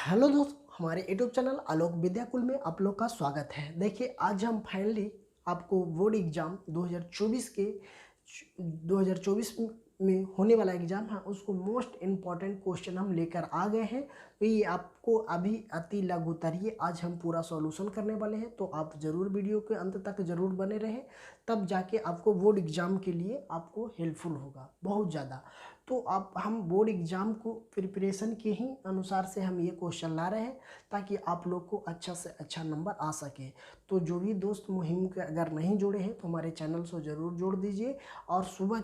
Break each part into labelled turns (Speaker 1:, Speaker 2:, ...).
Speaker 1: Hello दोस्तों, हमारे YouTube channel आलोक विद्याकुल में आप लोग का स्वागत है। देखिए, आज हम फाइनली आपको बोर्ड एग्ज़ाम 2024 में होने वाला एग्ज़ाम है, उसको मोस्ट इम्पॉर्टेंट क्वेश्चन हम लेकर आ गए हैं। तो ये आपको अभी अति लघुत्तरीय आज हम पूरा सॉल्यूशन करने वाले हैं, तो आप ज़रूर वीडियो के अंत तक ज़रूर बने रहें, तब जाके आपको बोर्ड एग्ज़ाम के लिए आपको हेल्पफुल होगा बहुत ज़्यादा। तो आप हम बोर्ड एग्ज़ाम को प्रिपरेशन के ही अनुसार से हम ये क्वेश्चन ला रहे हैं, ताकि आप लोग को अच्छा से अच्छा नंबर आ सके। तो जो भी दोस्त मुहिम के अगर नहीं जुड़े हैं तो हमारे चैनल से ज़रूर जोड़ दीजिए। और सुबह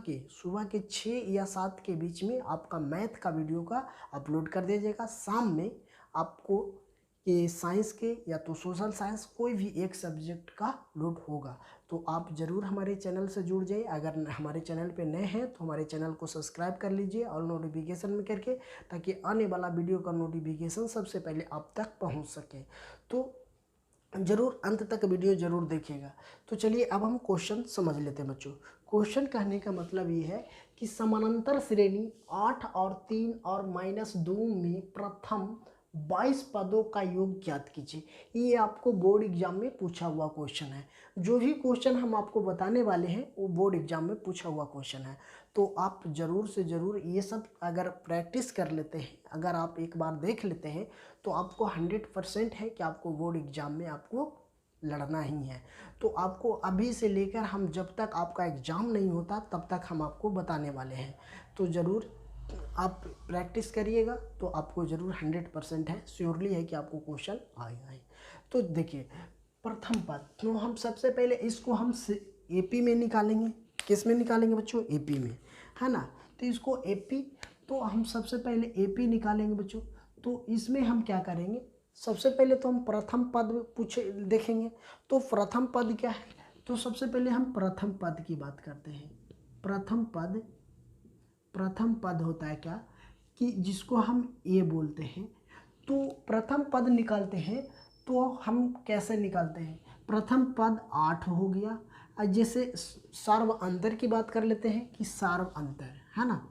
Speaker 1: के 6 या 7 के बीच में आपका मैथ का वीडियो का अपलोड कर दीजिएगा। शाम में आपको ये साइंस के या तो सोशल साइंस कोई भी एक सब्जेक्ट का लोड होगा। तो आप ज़रूर हमारे चैनल से जुड़ जाइए। अगर हमारे चैनल पे नए हैं तो हमारे चैनल को सब्सक्राइब कर लीजिए और नोटिफिकेशन में करके, ताकि आने वाला वीडियो का नोटिफिकेशन सबसे पहले आप तक पहुंच सके। तो ज़रूर अंत तक वीडियो ज़रूर देखिएगा। तो चलिए अब हम क्वेश्चन समझ लेते हैं बच्चों। क्वेश्चन कहने का मतलब ये है कि समानांतर श्रेणी 8 और 3 और -2 में प्रथम 22 पदों का योग ज्ञात कीजिए। ये आपको बोर्ड एग्जाम में पूछा हुआ क्वेश्चन है। जो भी क्वेश्चन हम आपको बताने वाले हैं वो बोर्ड एग्जाम में पूछा हुआ क्वेश्चन है। तो आप ज़रूर से ज़रूर ये सब अगर प्रैक्टिस कर लेते हैं, अगर आप एक बार देख लेते हैं, तो आपको 100% है कि आपको बोर्ड एग्ज़ाम में आपको लड़ना ही है। तो आपको अभी से लेकर हम जब तक आपका एग्ज़ाम नहीं होता तब तक हम आपको बताने वाले हैं। तो ज़रूर आप प्रैक्टिस करिएगा, तो आपको ज़रूर 100% है, श्योरली है कि आपको क्वेश्चन आएगा ही। तो देखिए, प्रथम पद, तो हम सबसे पहले इसको हम एपी में निकालेंगे। किस में निकालेंगे बच्चों? एपी में, है ना। तो इसको एपी, तो हम सबसे पहले एपी निकालेंगे बच्चों। तो इसमें हम क्या करेंगे, सबसे पहले तो हम प्रथम पद पूछे देखेंगे। तो प्रथम पद क्या है, तो सबसे पहले हम प्रथम पद की बात करते हैं। प्रथम पद होता है क्या, कि जिसको हम ए बोलते हैं। तो प्रथम पद निकालते हैं तो हम कैसे निकालते हैं? प्रथम पद 8 हो गया। और जैसे सार्व अंतर की बात कर लेते हैं कि सार्व अंतर, है ना,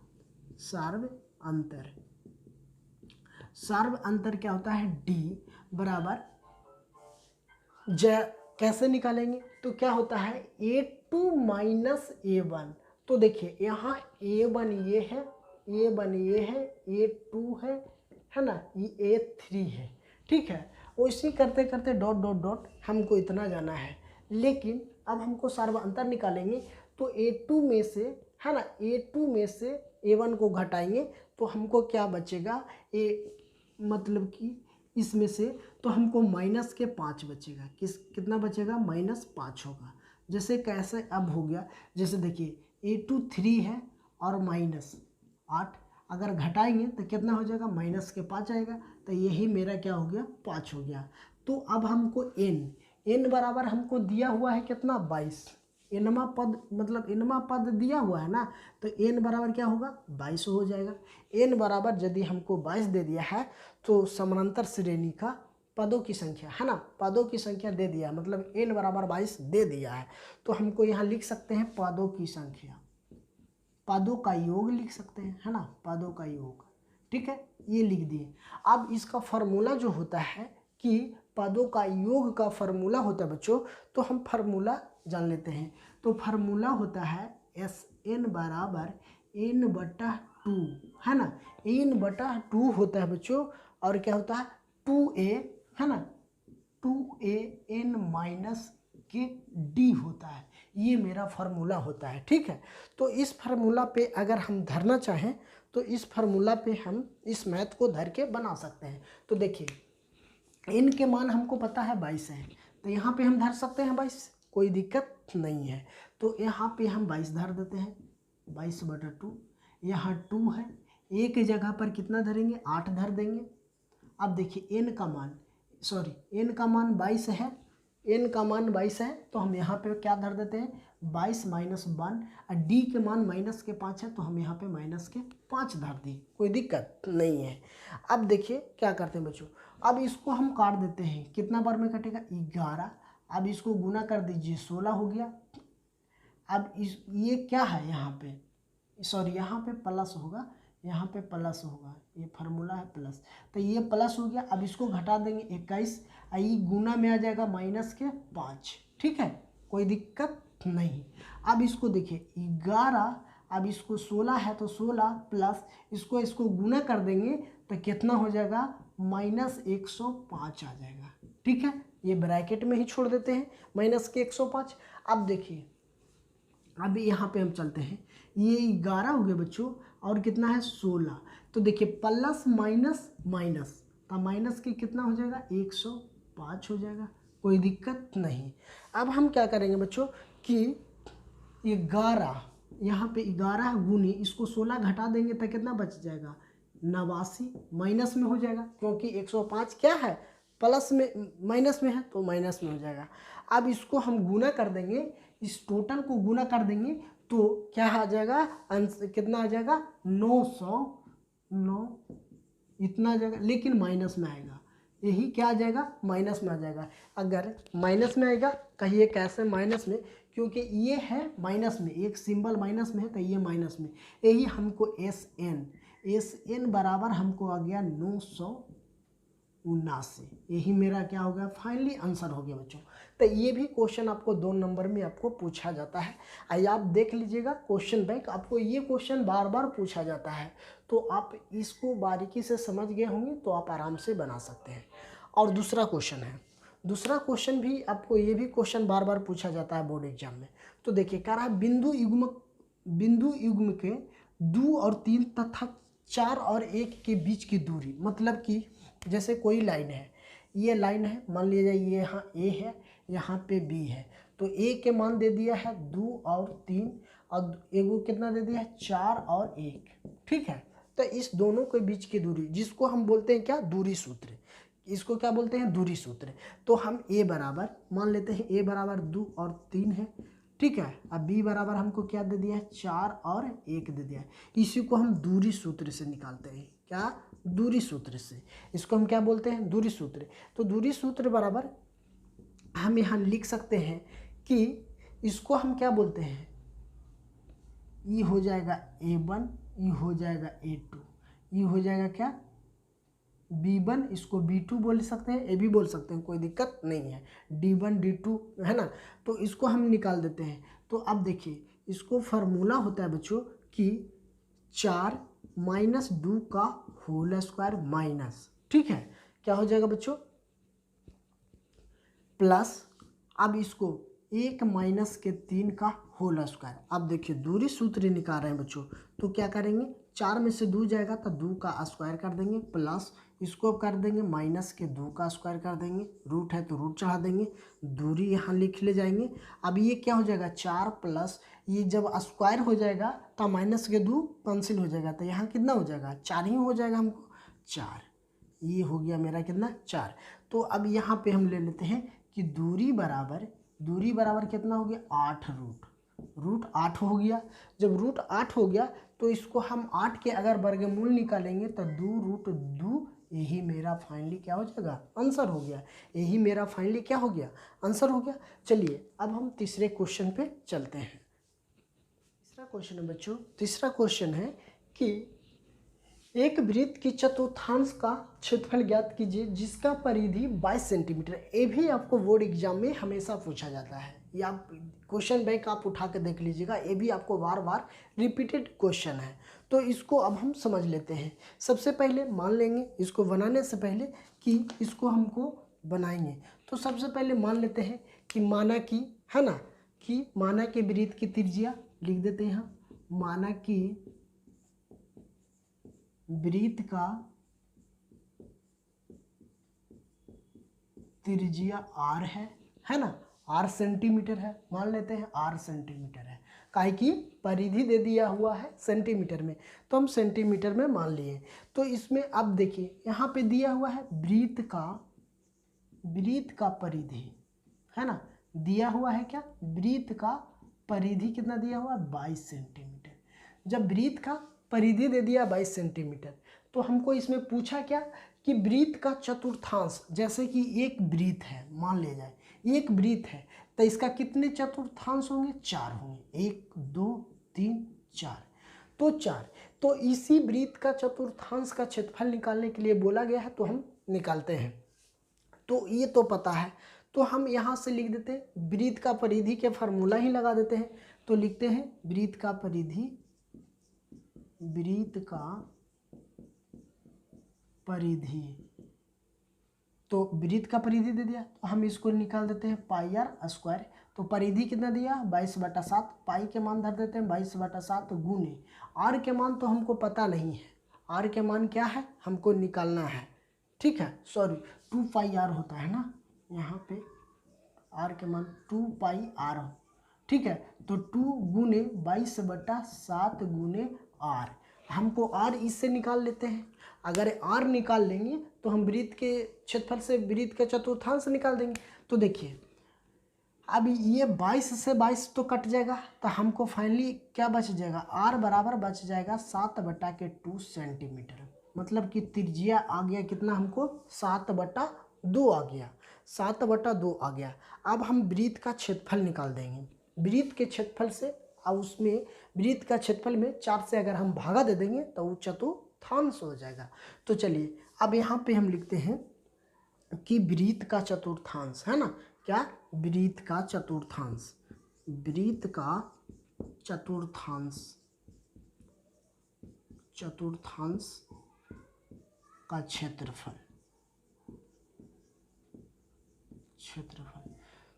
Speaker 1: सार्व अंतर क्या होता है? डी बराबर कैसे निकालेंगे? तो क्या होता है? A2 - A1। तो देखिए, यहाँ A1 ये है, A1 ये है, A2 है ना, ये A3 है, ठीक है। उसी करते करते डॉट डॉट डॉट हमको इतना जाना है। लेकिन अब हमको सार्व अंतर निकालेंगे, तो A2 में से, है ना, A2 में से A1 को घटाएंगे तो हमको क्या बचेगा? मतलब कि इसमें से तो हमको -5 बचेगा। कितना बचेगा? -5 होगा। जैसे कैसे अब हो गया, जैसे देखिए A2 3 है और -8, अगर घटाएंगे तो कितना हो जाएगा? -5 आएगा। तो यही मेरा क्या हो गया? 5 हो गया। तो अब हमको n बराबर हमको दिया हुआ है कितना? 22। एनवा पद, मतलब एनवा पद दिया हुआ है ना, तो n बराबर क्या होगा? 22 हो जाएगा। n बराबर यदि हमको 22 दे दिया है तो समानांतर श्रेणी का पदों की संख्या, है ना, पदों की संख्या दे दिया, मतलब n बराबर 22 दे दिया है। तो हमको यहाँ लिख सकते हैं पदों की संख्या, पदों का योग लिख सकते हैं, है ना, पदों का योग, ठीक है, ये लिख दिए। अब इसका फॉर्मूला जो होता है कि पदों का योग का फॉर्मूला होता है बच्चों, तो हम फॉर्मूला जान लेते हैं। तो फॉर्मूला होता है SN बराबर n/2, है ना, n/2 होता है बच्चों। और क्या होता है? 2a, है ना, 2an के d होता है। ये मेरा फार्मूला होता है, ठीक है। तो इस फार्मूला पे अगर हम धरना चाहें तो इस फार्मूला पे हम इस मैथ को धर के बना सकते हैं। तो देखिए, n के मान हमको पता है 22 है, तो यहाँ पे हम धर सकते हैं 22, कोई दिक्कत नहीं है। तो यहाँ पे हम 22 धर देते हैं, 22/2। यहाँ 2 है, एक जगह पर कितना धरेंगे? 8 धर देंगे। अब देखिए n का मान 22 है, n का मान 22 है, तो हम यहाँ पे क्या धर देते हैं? 22 - 1। और d के मान -5 है, तो हम यहाँ पे -5 धर दिए, कोई दिक्कत नहीं है। अब देखिए क्या करते हैं बच्चों, अब इसको हम काट देते हैं। कितना बार में कटेगा? 11। अब इसको गुना कर दीजिए, 16 हो गया। अब ये क्या है? यहाँ पे यहाँ पे प्लस होगा, यहाँ पे प्लस होगा, ये फार्मूला है प्लस, तो ये प्लस हो गया। अब इसको घटा देंगे 21, ये गुना में आ जाएगा -5, ठीक है, कोई दिक्कत नहीं। अब इसको देखिए 11, अब इसको 16 है तो 16 प्लस इसको गुना कर देंगे तो कितना हो जाएगा -105 आ जाएगा, ठीक है। ये ब्रैकेट में ही छोड़ देते हैं -105। अब देखिए, अब यहाँ पे हम चलते हैं, ये 11 हो गए बच्चों और कितना है 16, तो देखिए प्लस माइनस माइनस, तो माइनस के कितना हो जाएगा 105 हो जाएगा, कोई दिक्कत नहीं। अब हम क्या करेंगे बच्चों कि 11, यहाँ पे 11 गुनी इसको 16 घटा देंगे तो कितना बच जाएगा 89, माइनस में हो जाएगा क्योंकि 105 क्या है प्लस में, माइनस में है तो माइनस में हो जाएगा। अब इसको हम गुना कर देंगे, इस टोटल को गुना कर देंगे तो क्या आ जाएगा, कितना आ जाएगा 909 इतना आ जाएगा, लेकिन माइनस में आएगा, यही क्या आ जाएगा माइनस में आ जाएगा। अगर माइनस में आएगा कहिए कैसे माइनस में, क्योंकि ये है माइनस में, एक सिंबल माइनस में है तो ये माइनस में, यही हमको एस एन बराबर हमको आ गया 979, यही मेरा क्या हो गया फाइनली आंसर हो गया बच्चों। तो ये भी क्वेश्चन आपको 2 नंबर में आपको पूछा जाता है। आइए आप देख लीजिएगा क्वेश्चन बैंक, आपको ये क्वेश्चन बार बार पूछा जाता है, तो आप इसको बारीकी से समझ गए होंगे तो आप आराम से बना सकते हैं। और दूसरा क्वेश्चन है, दूसरा क्वेश्चन भी आपको, ये भी क्वेश्चन बार बार पूछा जाता है बोर्ड एग्जाम में। तो देखिए कह रहा है बिंदु युग्म के 2 और 3 तथा 4 और 1 के बीच की दूरी, मतलब कि जैसे कोई लाइन है, ये लाइन है, मान लीजिए ये यहाँ ए है, यहाँ पे बी है, तो ए के मान दे दिया है 2 और 3 और एगो कितना दे दिया है 4 और 1, ठीक है। तो इस दोनों के बीच की दूरी जिसको हम बोलते हैं क्या दूरी सूत्र, इसको क्या बोलते हैं दूरी सूत्र। तो हम ए बराबर मान लेते हैं, ए बराबर 2 और 3 है, ठीक है। अब बी बराबर हमको क्या दे दिया है 4 और 1 दे दिया है, इसी को हम दूरी सूत्र से निकालते हैं, क्या दूरी सूत्र से, इसको हम क्या बोलते हैं दूरी सूत्र। तो दूरी सूत्र बराबर हम यहाँ लिख सकते हैं कि इसको हम क्या बोलते हैं, ये हो जाएगा A1, ये हो जाएगा A2, ये हो जाएगा क्या B1, इसको B2 बोल सकते हैं, A भी बोल सकते हैं, कोई दिक्कत नहीं है, D1 D2 है ना। तो इसको हम निकाल देते हैं। तो अब देखिए इसको फार्मूला होता है बच्चों कि 4 माइनस 2 का होल स्क्वायर माइनस, ठीक है, क्या हो जाएगा बच्चों प्लस, अब इसको 1 माइनस के 3 का होल स्क्वायर। अब देखिए दूरी सूत्र निकाल रहे हैं बच्चों, तो क्या करेंगे 4 में से 2 जाएगा तो 2 का स्क्वायर कर देंगे, प्लस इसको कर देंगे माइनस के 2 का स्क्वायर कर देंगे, रूट है तो रूट चढ़ा देंगे, दूरी यहाँ लिख ले जाएंगे। अब ये क्या हो जाएगा 4 प्लस, ये जब स्क्वायर हो जाएगा तो माइनस के 2 कैंसिल हो जाएगा, तो यहाँ कितना हो जाएगा 4 ही हो जाएगा हमको 4, ये हो गया मेरा कितना 4। तो अब यहाँ पे हम ले लेते हैं कि दूरी बराबर कितना हो गया 8 रूट 8 हो गया। जब रूट 8 हो गया तो इसको हम 8 के अगर वर्गमूल निकालेंगे तो 2√2, यही मेरा फाइनली क्या हो जाएगा आंसर हो गया, यही मेरा फाइनली क्या हो गया आंसर हो गया। चलिए अब हम तीसरे क्वेश्चन पे चलते हैं। तीसरा क्वेश्चन है बच्चों, तीसरा क्वेश्चन है कि एक वृत्त की चतुर्थांश का क्षेत्रफल ज्ञात कीजिए जिसका परिधि 22 सेंटीमीटर। ये भी आपको बोर्ड एग्जाम में हमेशा पूछा जाता है, या आप क्वेश्चन बैंक आप उठा के देख लीजिएगा, ये भी आपको बार बार रिपीटेड क्वेश्चन है। तो इसको अब हम समझ लेते हैं। सबसे पहले मान लेंगे इसको बनाने से पहले कि इसको हमको बनाएंगे, तो सबसे पहले मान लेते हैं कि माना कि है ना, कि माना कि वृत्त की त्रिज्या लिख देते हैं, माना कि वृत्त का त्रिज्या r है ना, r सेंटीमीटर है, मान लेते हैं r सेंटीमीटर है, काहे कि परिधि दे दिया हुआ है सेंटीमीटर में, तो हम सेंटीमीटर में मान लिए। तो इसमें अब देखिए यहाँ पे दिया हुआ है वृत्त का परिधि है ना, दिया हुआ है क्या वृत्त का परिधि कितना दिया हुआ है 22 सेंटीमीटर। जब वृत्त का परिधि दे दिया 22 सेंटीमीटर, तो हमको इसमें पूछा क्या कि वृत्त का चतुर्थांश, जैसे कि एक वृत्त है, मान लिया जाए एक वृत्त है, तो इसका कितने चतुर्थांश होंगे 4 होंगे, 1 2 3 4, तो 4। तो इसी वृत्त का चतुर्थांश का क्षेत्रफल निकालने के लिए बोला गया है, तो हम निकालते हैं। तो ये तो पता है, तो हम यहाँ से लिख देते हैं वृत्त का परिधि के फार्मूला ही लगा देते हैं। तो लिखते हैं वृत्त का परिधि, वृत्त का परिधि, तो वृत्त का परिधि दे दिया, तो हम इसको निकाल देते हैं पाई आर स्क्वायर। तो परिधि कितना दिया 22/7, पाई के मान धर देते हैं 22/7 गुने आर के मान तो हमको पता नहीं है, आर के मान क्या है हमको निकालना है, ठीक है, सॉरी 2 पाई आर होता है ना, यहाँ पे आर के मान 2 पाई आर, ठीक है। तो 2 गुने 22/7 गुने आर, हमको आर इससे निकाल लेते हैं। अगर आर निकाल लेंगे तो हम वृत्त के क्षेत्रफल से वृत्त का चतुर्थांश निकाल देंगे। तो देखिए अब ये 22 से 22 तो कट जाएगा, तो हमको फाइनली क्या बच जाएगा, आर बराबर बच जाएगा 7/2 सेंटीमीटर, मतलब कि त्रिज्या आ गया कितना हमको 7/2 आ गया, 7/2 आ गया। अब हम वृत्त का क्षेत्रफल निकाल देंगे, वृत्त के क्षेत्रफल से, अब उसमें वृत्त का क्षेत्रफल में 4 से अगर हम भागा दे देंगे तो वो चतुर्थांश हो जाएगा। तो चलिए अब यहाँ पे हम लिखते हैं कि वृत्त का चतुर्थांश है ना, क्या वृत्त का चतुर्थांश, वृत्त का चतुर्थांश, चतुर्थांश का क्षेत्रफल, क्षेत्रफल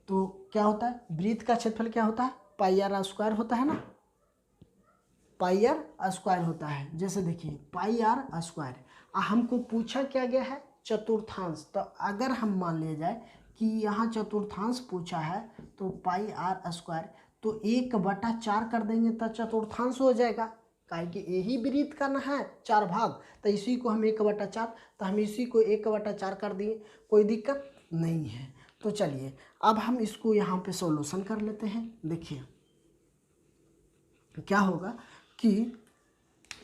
Speaker 1: तो क्या होता है, वृत्त का क्षेत्रफल क्या होता है पाई आर स्क्वायर होता है ना, पाई आर स्क्वायर होता है। जैसे देखिए पाई आर स्क्वायर, हमको पूछा क्या गया है चतुर्थांश, तो अगर हम मान लिया जाए कि यहाँ चतुर्थांश पूछा है तो पाई आर स्क्वायर, तो 1/4 कर देंगे तो चतुर्थांश हो जाएगा, काहे कि यही वृत्त का ना है 4 भाग, तो इसी को हम 1/4, तो हम इसी को 1/4 कर दिए, कोई दिक्कत नहीं है। तो चलिए अब हम इसको यहाँ पे सॉल्यूशन कर लेते हैं। देखिए क्या होगा कि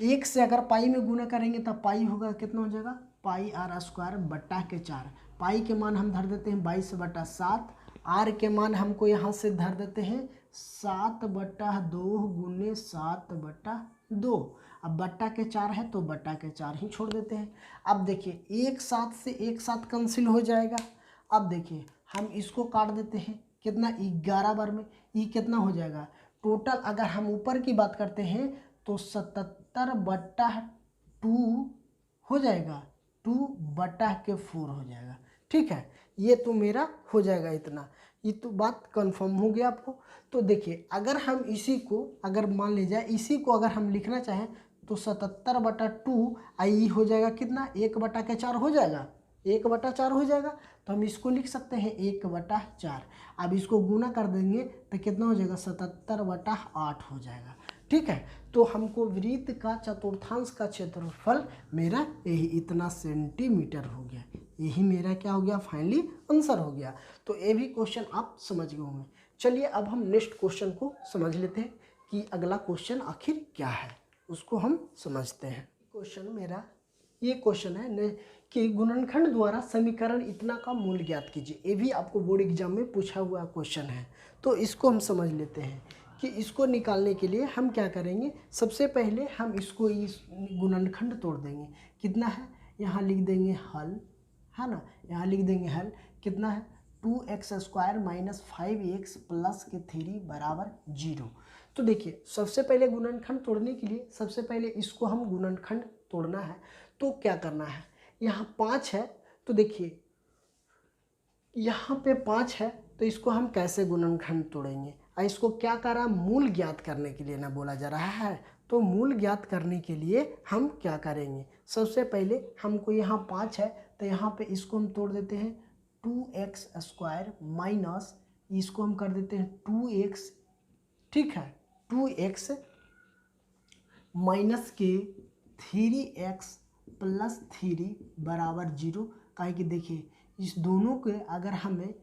Speaker 1: 1 से अगर पाई में गुना करेंगे तब पाई होगा कितना हो जाएगा पाई आर स्क्वायर बट्टा के 4, पाई के मान हम धर देते हैं 22/7, आर के मान हमको यहाँ से धर देते हैं 7/2 गुने 7/2, अब बट्टा के 4 है तो बट्टा के 4 ही छोड़ देते हैं। अब देखिए एक साथ से एक साथ कैंसिल हो जाएगा। अब देखिए हम इसको काट देते हैं कितना 11 बार में, ये कितना हो जाएगा टोटल, अगर हम ऊपर की बात करते हैं तो 77/2 हो जाएगा, 2/4 हो जाएगा, ठीक है। ये तो मेरा हो जाएगा इतना, ये तो बात कंफर्म हो गया आपको। तो देखिए अगर हम इसी को अगर मान लीजिए इसी को अगर हम लिखना चाहें तो 77/2 आई हो जाएगा कितना 1/4 हो जाएगा, 1/4 हो जाएगा, तो हम इसको लिख सकते हैं 1/4। अब इसको गुना कर देंगे तो कितना हो जाएगा 77/8 हो जाएगा, ठीक है। तो हमको वृत्त का चतुर्थांश का क्षेत्रफल मेरा यही इतना सेंटीमीटर हो गया, यही मेरा क्या हो गया फाइनली आंसर हो गया। तो ये भी क्वेश्चन आप समझ गए होंगे। चलिए अब हम नेक्स्ट क्वेश्चन को समझ लेते हैं कि अगला क्वेश्चन आखिर क्या है, उसको हम समझते हैं। क्वेश्चन मेरा ये क्वेश्चन है कि गुणनखंड द्वारा समीकरण इतना का मूल्य ज्ञात कीजिए, ये भी आपको बोर्ड एग्जाम में पूछा हुआ क्वेश्चन है। तो इसको हम समझ लेते हैं कि इसको निकालने के लिए हम क्या करेंगे, सबसे पहले हम इसको इस गुणनखंड तोड़ देंगे, कितना है यहाँ लिख देंगे हल, है ना, यहाँ लिख देंगे हल, कितना है 2x² - 5x + 3 = 0। तो देखिए सबसे पहले गुणनखंड तोड़ने के लिए सबसे पहले इसको हम गुणनखंड तोड़ना है, तो क्या करना है, यहाँ 5 है, तो देखिए यहाँ पे 5 है, तो इसको हम कैसे गुणनखंड तोड़ेंगे, इसको क्या करा मूल ज्ञात करने के लिए ना बोला जा रहा है। तो मूल ज्ञात करने के लिए हम क्या करेंगे, सबसे पहले हमको यहाँ 5 है तो यहाँ पे इसको हम तोड़ देते हैं 2x² - इसको हम कर देते हैं 2x, ठीक है, 2x माइनस के 3x + 3 = 0, काहे कि देखिए इस दोनों के अगर हमें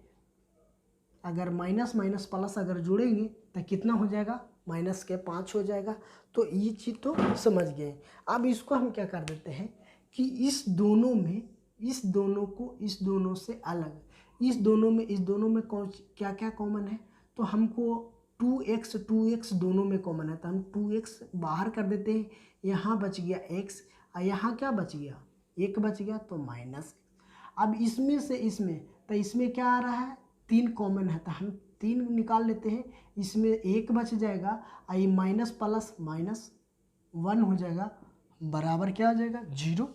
Speaker 1: अगर माइनस माइनस प्लस अगर जोड़ेंगे तो कितना हो जाएगा माइनस के 5 हो जाएगा। तो ये चीज़ तो समझ गए। अब इसको हम क्या कर देते हैं कि इस दोनों में इस दोनों को इस दोनों से अलग, इस दोनों में कौन क्या क्या कॉमन है, तो हमको 2x दोनों में कॉमन है, तो हम 2x बाहर कर देते हैं, यहाँ बच गया x और यहाँ क्या बच गया, एक बच गया तो माइनस। अब इसमें से इसमें, तो इसमें क्या आ रहा है, 3 कॉमन है तो हम 3 निकाल लेते हैं, इसमें 1 बच जाएगा और ये माइनस प्लस माइनस 1 हो जाएगा, बराबर क्या आ जाएगा 0।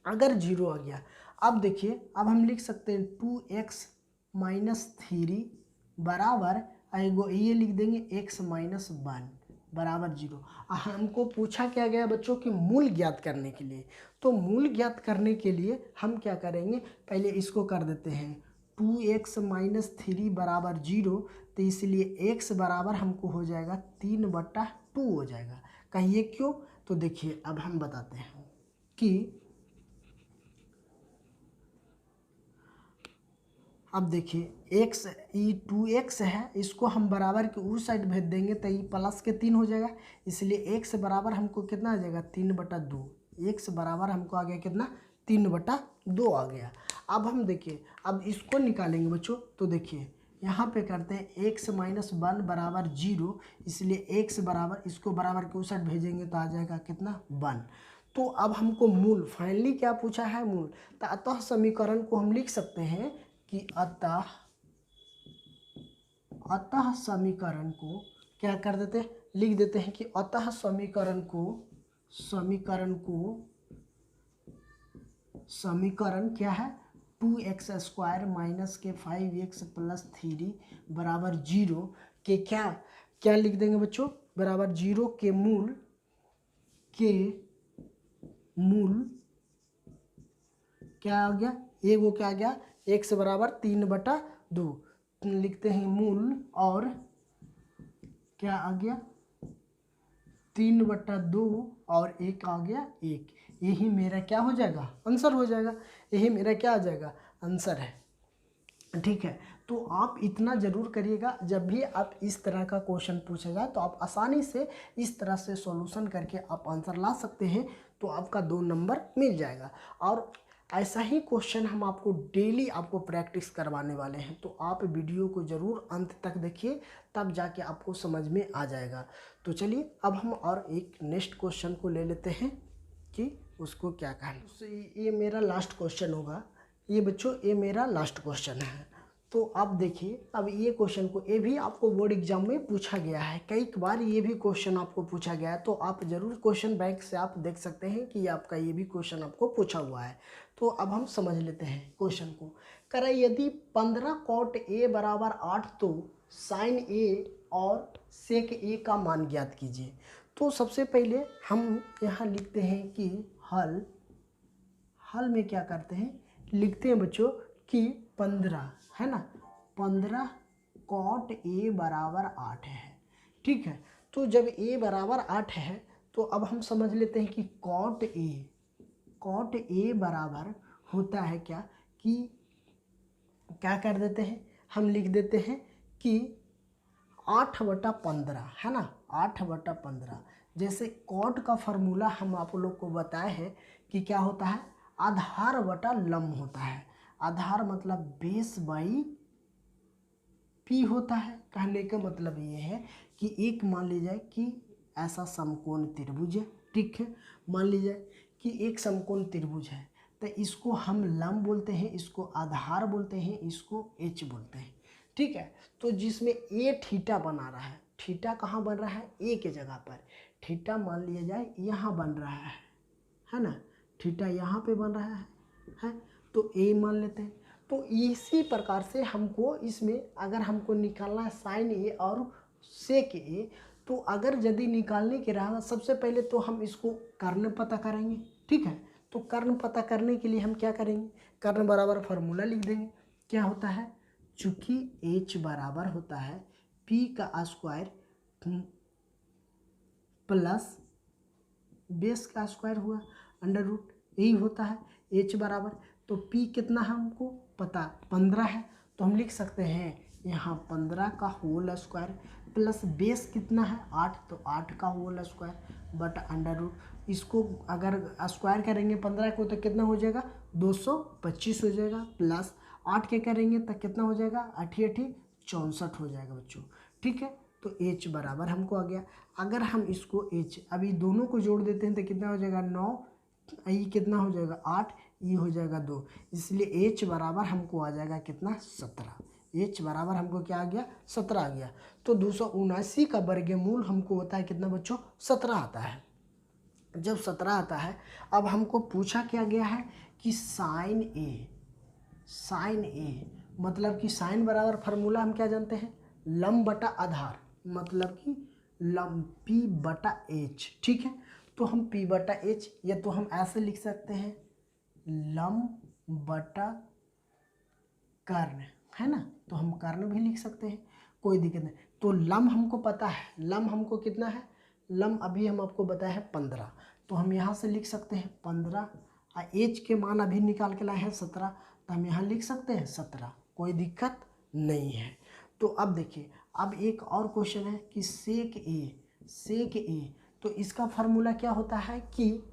Speaker 1: अगर 0 आ गया, अब देखिए अब हम लिख सकते हैं 2x माइनस 3 बराबर एगो ये लिख देंगे x माइनस 1 बराबर 0। हमको पूछा क्या गया बच्चों कि मूल ज्ञात करने के लिए, तो मूल ज्ञात करने के लिए हम क्या करेंगे, पहले इसको कर देते हैं 2x माइनस 3 बराबर 0, तो इसलिए x बराबर हमको हो जाएगा 3/2 हो जाएगा। कहिए क्यों, तो देखिए अब हम बताते हैं कि अब देखिए x ये 2x है, इसको हम बराबर के उस साइड भेज देंगे तो ये प्लस के 3 हो जाएगा, इसलिए x बराबर हमको कितना आ जाएगा 3/2। x बराबर हमको आ गया कितना 3/2 आ गया। अब हम देखिए अब इसको निकालेंगे बच्चों, तो देखिए यहाँ पे करते हैं x माइनस 1 बराबर 0, इसलिए x बराबर इसको बराबर के उस साइड भेजेंगे तो आ जाएगा कितना 1। तो अब हमको मूल फाइनली क्या पूछा है, मूल। तो अतः समीकरण को हम लिख सकते हैं कि अतः समीकरण को क्या कर देते हैं, लिख देते हैं कि अतः समीकरण क्या है 2x² माइनस के 5x प्लस 3 बराबर 0 के क्या लिख देंगे बच्चों, बराबर 0 के मूल क्या आ गया, ये वो क्या आ गया x बराबर 3/2 लिखते हैं मूल, और क्या आ गया 3/2 और 1 आ गया 1, यही मेरा क्या हो जाएगा आंसर हो जाएगा, यही मेरा क्या आ जाएगा आंसर है। ठीक है, तो आप इतना ज़रूर करिएगा, जब भी आप इस तरह का क्वेश्चन पूछेगा तो आप आसानी से इस तरह से सॉल्यूशन करके आप आंसर ला सकते हैं, तो आपका 2 नंबर मिल जाएगा। और ऐसा ही क्वेश्चन हम आपको डेली आपको प्रैक्टिस करवाने वाले हैं, तो आप वीडियो को ज़रूर अंत तक देखिए, तब जाके आपको समझ में आ जाएगा। तो चलिए अब हम और एक नेक्स्ट क्वेश्चन को ले लेते हैं कि उसको क्या कहना। ये मेरा लास्ट क्वेश्चन होगा, ये बच्चों ये मेरा लास्ट क्वेश्चन है। तो अब देखिए अब ये क्वेश्चन को, ये भी आपको बोर्ड एग्जाम में पूछा गया है, कई बार ये भी क्वेश्चन आपको पूछा गया है, तो आप ज़रूर क्वेश्चन बैंक से आप देख सकते हैं कि आपका ये भी क्वेश्चन आपको पूछा हुआ है। तो अब हम समझ लेते हैं क्वेश्चन को। करा यदि 15 cot a बराबर 8 तो sin a और sec a का मान ज्ञात कीजिए। तो सबसे पहले हम यहाँ लिखते हैं कि हल में क्या करते हैं, लिखते हैं बच्चों कि 15 है ना, 15 cot a बराबर 8 है। ठीक है, तो जब a बराबर 8 है तो अब हम समझ लेते हैं कि cot a बराबर होता है क्या, कि क्या कर देते हैं, हम लिख देते हैं कि 8/15 है ना, 8/15। जैसे कॉट का फार्मूला हम आप लोग को बताए हैं कि क्या होता है, आधार बटा लंब होता है। आधार मतलब बेस बाई पी होता है। कहने का मतलब ये है कि एक मान लीजिए कि ऐसा समकोण त्रिभुज है, ठीक है, मान लीजिए कि एक समकोण त्रिभुज है, तो इसको हम लंब बोलते हैं, इसको आधार बोलते हैं, इसको एच बोलते हैं। ठीक है, तो जिसमें ए थीटा बना रहा है, थीटा कहाँ बन रहा है, ए के जगह पर थीटा मान लिया जाए यहाँ बन रहा है ना, थीटा यहाँ पे बन रहा है तो ए मान लेते हैं। तो इसी प्रकार से हमको इसमें अगर हमको निकालना है साइन ए और सेक ए, तो अगर यदि निकालने के रहा सबसे पहले तो हम इसको कर्ण पता करेंगे। ठीक है, तो कर्ण पता करने के लिए हम क्या करेंगे, कर्ण बराबर फार्मूला लिख देंगे। क्या होता है, चूँकि h बराबर होता है p का स्क्वायर प्लस बेस का स्क्वायर हुआ अंडर रूट, यही होता है h बराबर। तो p कितना है हमको पता 15 है, तो हम लिख सकते हैं यहाँ 15 का होल स्क्वायर प्लस बेस कितना है 8, तो 8 का होल स्क्वायर बटा अंडर रूट। इसको अगर स्क्वायर करेंगे 15 को तो कितना हो जाएगा 225 हो जाएगा, प्लस 8 के करेंगे तो कितना हो जाएगा 8 × 8 = 64 हो जाएगा बच्चों। ठीक है, तो h बराबर हमको आ गया। अगर हम इसको h अभी दोनों को जोड़ देते हैं तो कितना हो जाएगा 9, ये कितना हो जाएगा 8, ये हो जाएगा 2, इसलिए h बराबर हमको आ जाएगा कितना 17। h बराबर हमको क्या आ गया 17 आ गया। तो 279 का वर्गमूल हमको होता है कितना बच्चों 17 आता है। जब 17 आता है, अब हमको पूछा क्या गया है कि साइन ए मतलब कि साइन बराबर फार्मूला हम क्या जानते हैं लंब बटा आधार, मतलब कि लंब P बटा H। ठीक है, तो हम P बटा H या तो हम ऐसे लिख सकते हैं लंब बटा कर्ण, है ना, तो हम कर्ण भी लिख सकते हैं, कोई दिक्कत नहीं। तो लंब हमको पता है, लंब हमको कितना है, लंब अभी हम आपको बताया है 15, तो हम यहाँ से लिख सकते हैं 15। एच के मान अभी निकाल के लाए हैं 17, तो हम यहाँ लिख सकते हैं 17, कोई दिक्कत नहीं है। तो अब देखिए, अब एक और क्वेश्चन है कि सेक ए, तो इसका फार्मूला क्या होता है कि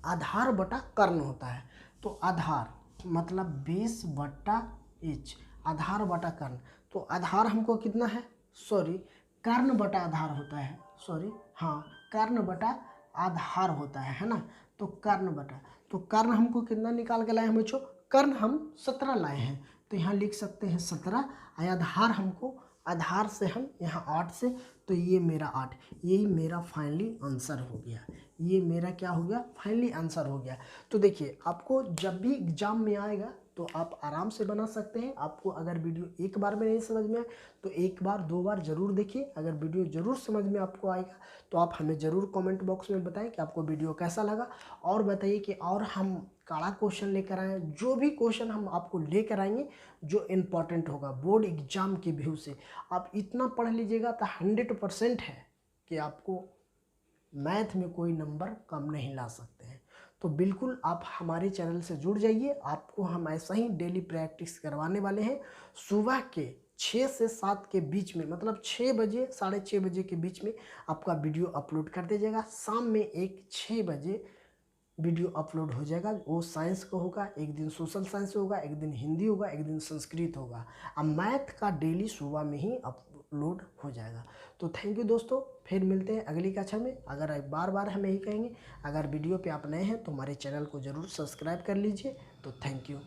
Speaker 1: आधार बटा कर्ण होता है। तो आधार मतलब बेस बटा एच, आधार बटा कर्ण, तो आधार हमको कितना है, सॉरी कर्ण बटा आधार होता है, सॉरी हाँ कर्ण बटा आधार होता है ना। तो कर्ण बटा, तो कर्ण हमको कितना निकाल के लाए हैं बच्चों, कर्ण हम 17 लाए हैं, तो यहाँ लिख सकते हैं 17। आधार हमको, आधार से हम यहाँ 8 से, तो ये मेरा 8, यही मेरा फाइनली आंसर हो गया, ये मेरा क्या हो गया फाइनली आंसर हो गया। तो देखिए, आपको जब भी एग्जाम में आएगा तो आप आराम से बना सकते हैं। आपको अगर वीडियो एक बार में नहीं समझ में आए तो एक बार 2 बार ज़रूर देखिए। अगर वीडियो ज़रूर समझ में आपको आएगा तो आप हमें ज़रूर कमेंट बॉक्स में बताएं कि आपको वीडियो कैसा लगा, और बताइए कि और हम कड़ा क्वेश्चन लेकर आएँ। जो भी क्वेश्चन हम आपको लेकर आएंगे जो इम्पॉर्टेंट होगा बोर्ड एग्जाम के व्यू से, आप इतना पढ़ लीजिएगा तो 100% है कि आपको मैथ में कोई नंबर कम नहीं ला सकते हैं। तो बिल्कुल आप हमारे चैनल से जुड़ जाइए, आपको हम ऐसा ही डेली प्रैक्टिस करवाने वाले हैं। सुबह के 6 से 7 के बीच में, मतलब 6 बजे 6:30 बजे के बीच में आपका वीडियो अपलोड कर दीजिएगा। शाम में एक 6 बजे वीडियो अपलोड हो जाएगा, वो साइंस का होगा, एक दिन सोशल साइंस होगा, एक दिन हिंदी होगा, एक दिन संस्कृत होगा। अब मैथ का डेली सुबह में ही अपलोड हो जाएगा। तो थैंक यू दोस्तों, फिर मिलते हैं अगली कक्षा में। अगर बार बार हम यही कहेंगे, अगर वीडियो पे आप नए हैं तो हमारे चैनल को ज़रूर सब्सक्राइब कर लीजिए। तो थैंक यू।